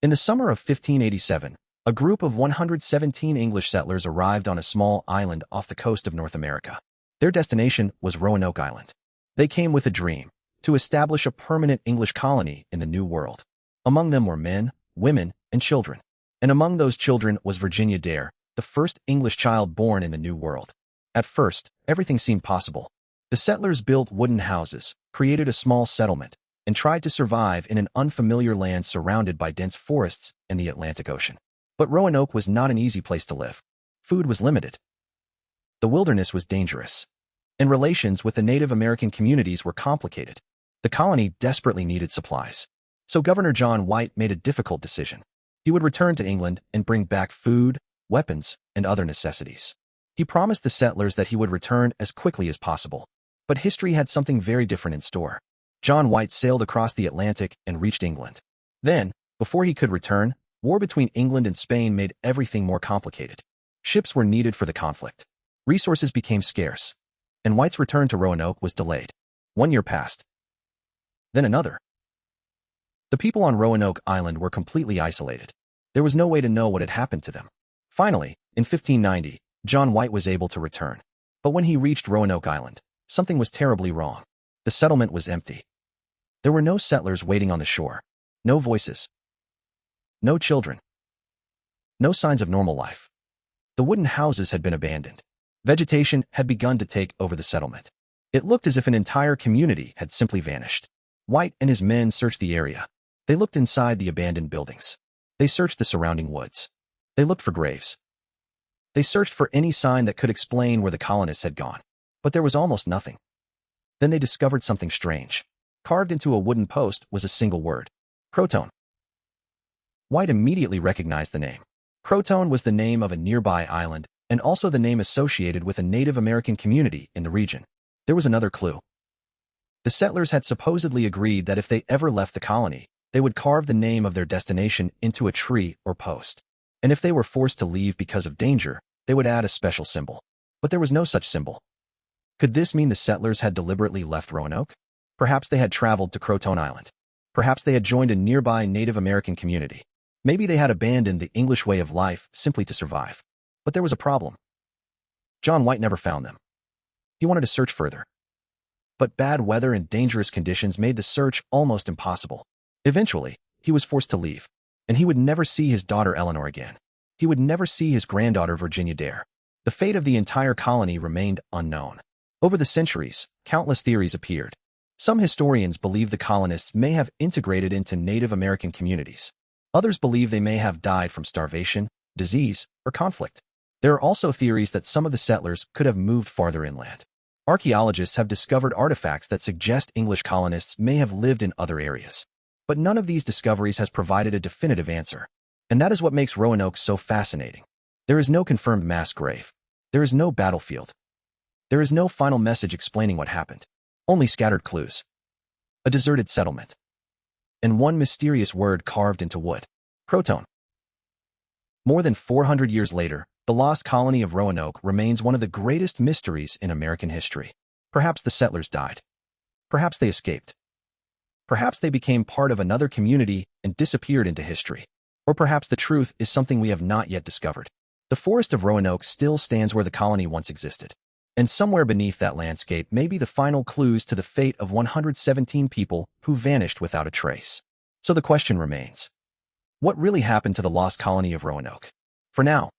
In the summer of 1587, a group of 117 English settlers arrived on a small island off the coast of North America. Their destination was Roanoke Island. They came with a dream: to establish a permanent English colony in the New World. Among them were men, women, and children. And among those children was Virginia Dare, the first English child born in the New World. At first, everything seemed possible. The settlers built wooden houses, created a small settlement, and tried to survive in an unfamiliar land surrounded by dense forests and the Atlantic Ocean. But Roanoke was not an easy place to live. Food was limited. The wilderness was dangerous. And relations with the Native American communities were complicated. The colony desperately needed supplies. So Governor John White made a difficult decision. He would return to England and bring back food, weapons, and other necessities. He promised the settlers that he would return as quickly as possible. But history had something very different in store. John White sailed across the Atlantic and reached England. Then, before he could return, war between England and Spain made everything more complicated. Ships were needed for the conflict. Resources became scarce. And White's return to Roanoke was delayed. 1 year passed. Then another. The people on Roanoke Island were completely isolated. There was no way to know what had happened to them. Finally, in 1590, John White was able to return. But when he reached Roanoke Island, something was terribly wrong. The settlement was empty. There were no settlers waiting on the shore. No voices. No children. No signs of normal life. The wooden houses had been abandoned. Vegetation had begun to take over the settlement. It looked as if an entire community had simply vanished. White and his men searched the area. They looked inside the abandoned buildings. They searched the surrounding woods. They looked for graves. They searched for any sign that could explain where the colonists had gone. But there was almost nothing. Then they discovered something strange. Carved into a wooden post was a single word: CROATOAN. White immediately recognized the name. CROATOAN was the name of a nearby island, and also the name associated with a Native American community in the region. There was another clue. The settlers had supposedly agreed that if they ever left the colony, they would carve the name of their destination into a tree or post. And if they were forced to leave because of danger, they would add a special symbol. But there was no such symbol. Could this mean the settlers had deliberately left Roanoke? Perhaps they had traveled to CROATOAN Island. Perhaps they had joined a nearby Native American community. Maybe they had abandoned the English way of life simply to survive. But there was a problem. John White never found them. He wanted to search further. But bad weather and dangerous conditions made the search almost impossible. Eventually, he was forced to leave, and he would never see his daughter Eleanor again. He would never see his granddaughter Virginia Dare. The fate of the entire colony remained unknown. Over the centuries, countless theories appeared. Some historians believe the colonists may have integrated into Native American communities. Others believe they may have died from starvation, disease, or conflict. There are also theories that some of the settlers could have moved farther inland. Archaeologists have discovered artifacts that suggest English colonists may have lived in other areas. But none of these discoveries has provided a definitive answer. And that is what makes Roanoke so fascinating. There is no confirmed mass grave. There is no battlefield. There is no final message explaining what happened. Only scattered clues. A deserted settlement. And one mysterious word carved into wood: CROATOAN. More than 400 years later, the lost colony of Roanoke remains one of the greatest mysteries in American history. Perhaps the settlers died. Perhaps they escaped. Perhaps they became part of another community and disappeared into history. Or perhaps the truth is something we have not yet discovered. The forest of Roanoke still stands where the colony once existed. And somewhere beneath that landscape may be the final clues to the fate of 117 people who vanished without a trace. So the question remains: what really happened to the lost colony of Roanoke? For now,